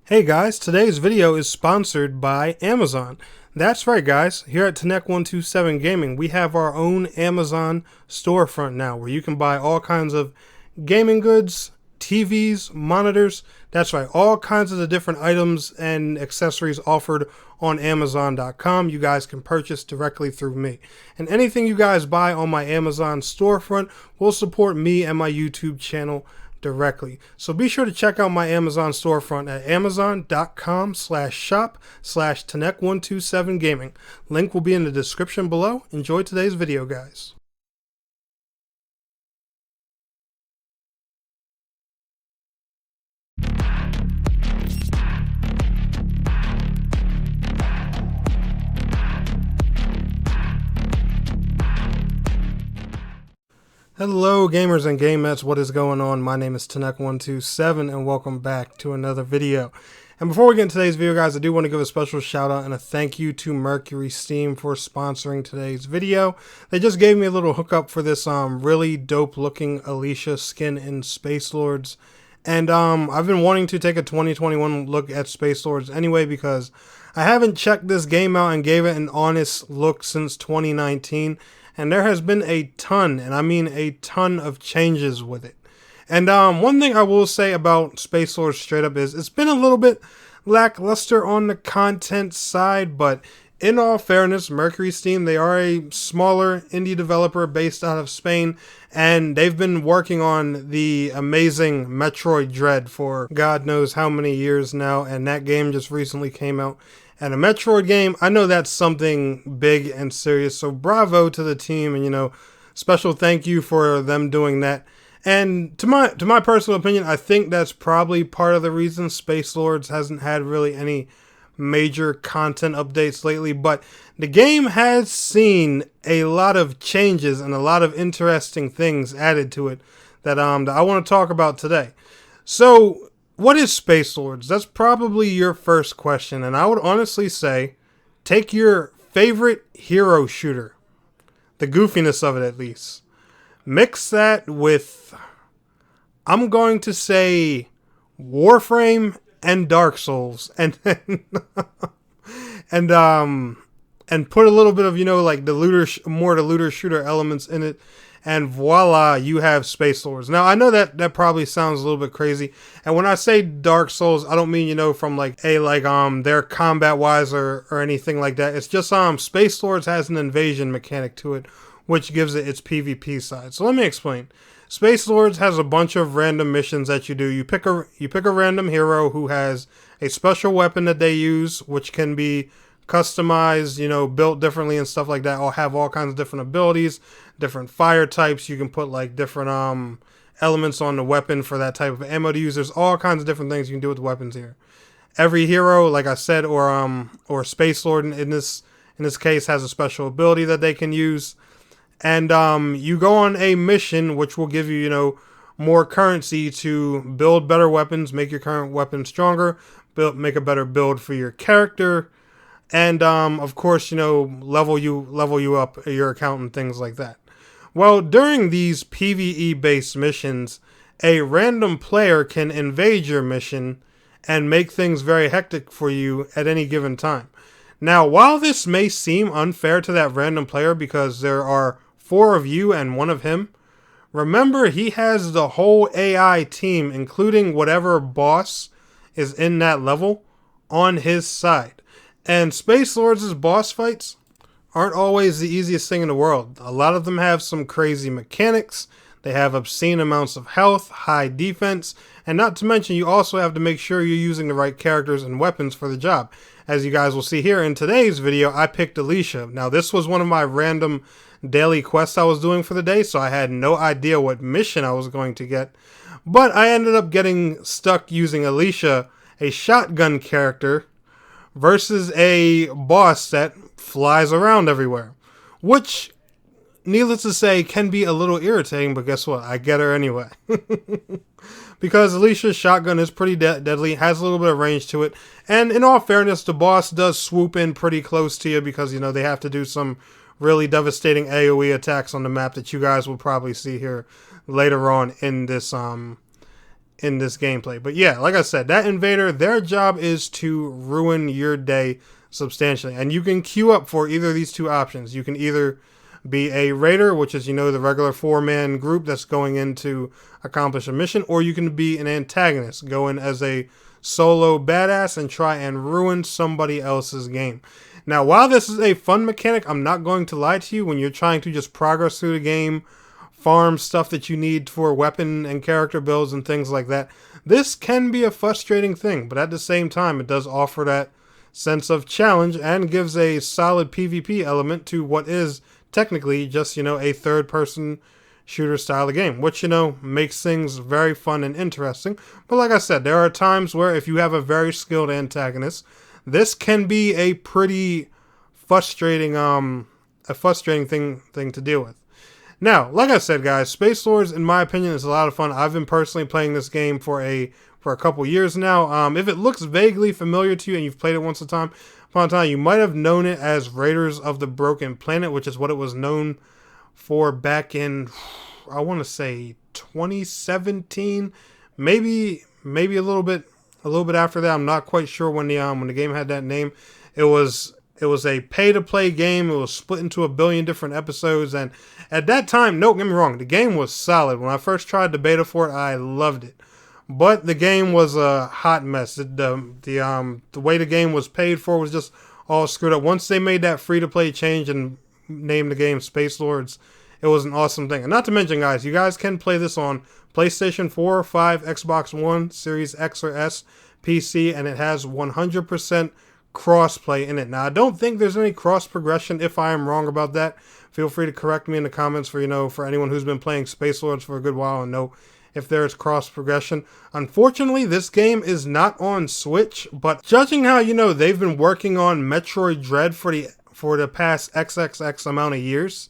Hey guys, today's video is sponsored by Amazon. That's right guys, here at Tenek127 Gaming we have our own Amazon storefront now where you can buy all kinds of gaming goods, TVs, monitors, that's right, all kinds of the different items and accessories offered on Amazon.com you guys can purchase directly through me. And anything you guys buy on my Amazon storefront will support me and my YouTube channel directly. So be sure to check out my Amazon storefront at amazon.com/shop/Tenek127Gaming. Link will be in the description below. Enjoy today's video, guys. Hello gamers and gamettes, what is going on? My name is Tenek127 and welcome back to another video. And before we get into today's video guys, I do want to give a special shout out and a thank you to Mercury Steam for sponsoring today's video. They just gave me a little hookup for this really dope looking Alicia skin in Spacelords. And I've been wanting to take a 2021 look at Spacelords anyway because I haven't checked this game out and gave it an honest look since 2019. And there has been a ton, and I mean a ton of changes with it. And one thing I will say about Spacelords straight up is it's been a little bit lackluster on the content side, but in all fairness, Mercury Steam, they are a smaller indie developer based out of Spain, and they've been working on the amazing Metroid Dread for God knows how many years now, and that game just recently came out. And a Metroid game, I know that's something big and serious, so bravo to the team, and special thank you for them doing that. And to my personal opinion, I think that's probably part of the reason Spacelords hasn't had really any major content updates lately, but the game has seen a lot of changes and a lot of interesting things added to it that I want to talk about today. So, what is Spacelords? That's probably your first question, and I would honestly say, take your favorite hero shooter, the goofiness of it at least, mix that with, I'm going to say, Warframe and Dark Souls, and then, and put a little bit of like the looter shooter elements in it. And voila, you have Spacelords. Now, I know that probably sounds a little bit crazy. And when I say Dark Souls, I don't mean, from their combat-wise or anything like that. It's just, Spacelords has an invasion mechanic to it, which gives it its PvP side. So let me explain. Spacelords has a bunch of random missions that you do. You pick a random hero who has a special weapon that they use, which can be customized, built differently and stuff like that, or have all kinds of different abilities, different fire types. You can put different elements on the weapon for that type of ammo to use. There's all kinds of different things you can do with the weapons here. Every hero, like I said, or Spacelord in this case has a special ability that they can use. And you go on a mission which will give you, more currency to build better weapons, make your current weapon stronger, make a better build for your character. And, of course, level you up your account and things like that. Well, during these PvE-based missions, a random player can invade your mission and make things very hectic for you at any given time. Now, while this may seem unfair to that random player because there are 4 of you and 1 of him, remember he has the whole AI team, including whatever boss is in that level, on his side. And Spacelords' boss fights aren't always the easiest thing in the world. A lot of them have some crazy mechanics. They have obscene amounts of health, high defense, and not to mention you also have to make sure you're using the right characters and weapons for the job. As you guys will see here in today's video, I picked Alicia. Now this was one of my random daily quests I was doing for the day, so I had no idea what mission I was going to get. But I ended up getting stuck using Alicia, a shotgun character, versus a boss that flies around everywhere. Which, needless to say, can be a little irritating, but guess what? I get her anyway. Because Alicia's shotgun is pretty deadly, has a little bit of range to it, and in all fairness, the boss does swoop in pretty close to you because, they have to do some really devastating AoE attacks on the map that you guys will probably see here later on in this in this gameplay. But yeah, like I said, that invader, their job is to ruin your day substantially. And you can queue up for either of these two options. You can either be a raider, which is, the regular 4-man group that's going in to accomplish a mission, or you can be an antagonist, go in as a solo badass and try and ruin somebody else's game. Now, while this is a fun mechanic, I'm not going to lie to you. When you're trying to just progress through the game, farm stuff that you need for weapon and character builds and things like that, this can be a frustrating thing, but at the same time, it does offer that sense of challenge and gives a solid PvP element to what is technically just, a third-person shooter style of game, which, makes things very fun and interesting. But like I said, there are times where if you have a very skilled antagonist, this can be a pretty frustrating thing to deal with. Now, like I said, guys, Spacelords, in my opinion, is a lot of fun. I've been personally playing this game for a couple years now. If it looks vaguely familiar to you and you've played it once upon a time, you might have known it as Raiders of the Broken Planet, which is what it was known for back in, I want to say 2017, maybe a little bit after that. I'm not quite sure when the game had that name. It was a pay-to-play game. It was split into a billion different episodes, and at that time, don't get me wrong, the game was solid. When I first tried the beta for it, I loved it. But the game was a hot mess. The way the game was paid for was just all screwed up. Once they made that free-to-play change and named the game Spacelords, it was an awesome thing. And not to mention, guys, you guys can play this on PlayStation 4, 5, Xbox One, Series X or S, PC, and it has 100% cross-play in it. Now, I don't think there's any cross-progression. If I am wrong about that, feel free to correct me in the comments for anyone who's been playing Spacelords for a good while and know if there is cross-progression. Unfortunately, this game is not on Switch, but judging how, they've been working on Metroid Dread for the past XXX amount of years,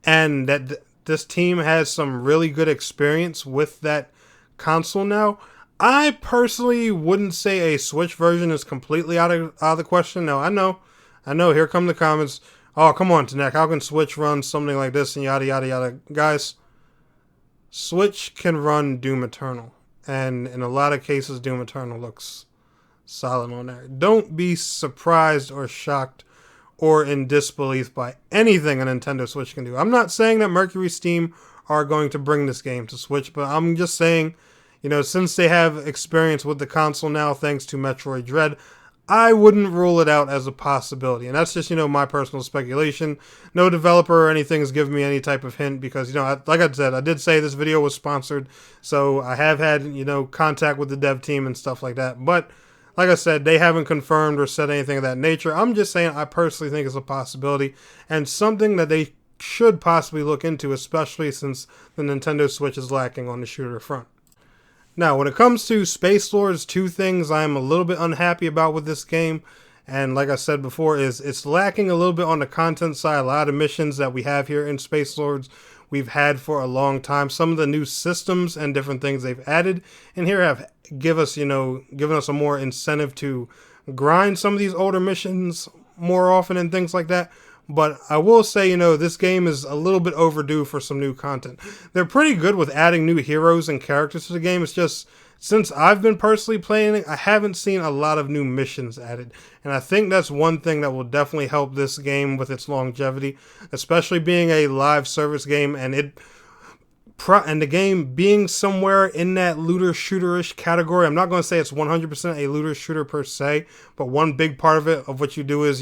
and that this team has some really good experience with that console now, I personally wouldn't say a Switch version is completely out of the question. Now, I know, here come the comments. Oh, come on, Tanek, how can Switch run something like this and yada, yada, yada. Guys, Switch can run Doom Eternal, and in a lot of cases, Doom Eternal looks solid on there. Don't be surprised or shocked or in disbelief by anything a Nintendo Switch can do. I'm not saying that Mercury Steam are going to bring this game to Switch, but I'm just saying, since they have experience with the console now, thanks to Metroid Dread, I wouldn't rule it out as a possibility. And that's just, my personal speculation. No developer or anything has given me any type of hint because, like I said, I did say this video was sponsored. So I have had, contact with the dev team and stuff like that. But like I said, they haven't confirmed or said anything of that nature. I'm just saying I personally think it's a possibility and something that they should possibly look into, especially since the Nintendo Switch is lacking on the shooter front. Now, when it comes to Spacelords, two things I'm a little bit unhappy about with this game, and like I said before, is it's lacking a little bit on the content side. A lot of missions that we have here in Spacelords we've had for a long time. Some of the new systems and different things they've added in here have given us a more incentive to grind some of these older missions more often and things like that. But I will say, this game is a little bit overdue for some new content. They're pretty good with adding new heroes and characters to the game. It's just, since I've been personally playing it, I haven't seen a lot of new missions added. And I think that's one thing that will definitely help this game with its longevity, especially being a live service game and the game being somewhere in that looter-shooter-ish category. I'm not going to say it's 100% a looter-shooter per se, but one big part of it, of what you do is,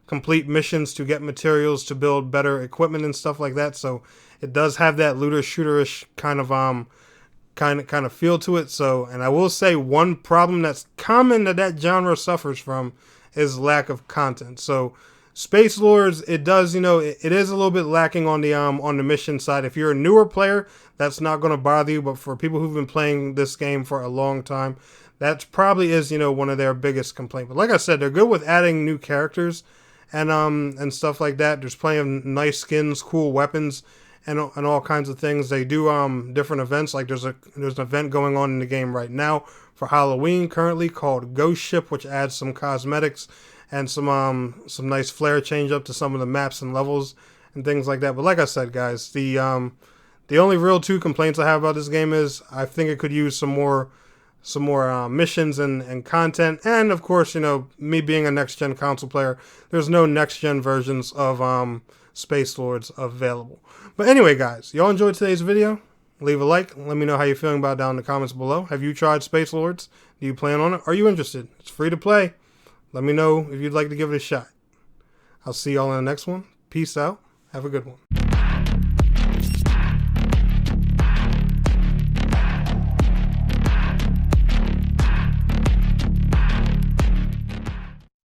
complete missions to get materials to build better equipment and stuff like that. So it does have that looter-shooter-ish kind of feel to it. So, and I will say one problem that's common that genre suffers from is lack of content. So Spacelords, it does, it is a little bit lacking on the mission side. If you're a newer player, that's not going to bother you. But for people who've been playing this game for a long time, that probably is, one of their biggest complaints. But like I said, they're good with adding new characters and stuff like that. There's plenty of nice skins, cool weapons, and all kinds of things. They do different events. Like there's an event going on in the game right now for Halloween currently called Ghost Ship, which adds some cosmetics and some nice flare change up to some of the maps and levels and things like that. But like I said, guys, the The only real two complaints I have about this game is I think it could use some more missions and content. And of course, you know, me being a next gen console player, there's no next gen versions of Spacelords available. But anyway, guys, y'all enjoyed today's video? Leave a like. Let me know how you're feeling about it down in the comments below. Have you tried Spacelords? Do you plan on it? Are you interested? It's free to play. Let me know if you'd like to give it a shot. I'll see y'all in the next one. Peace out. Have a good one.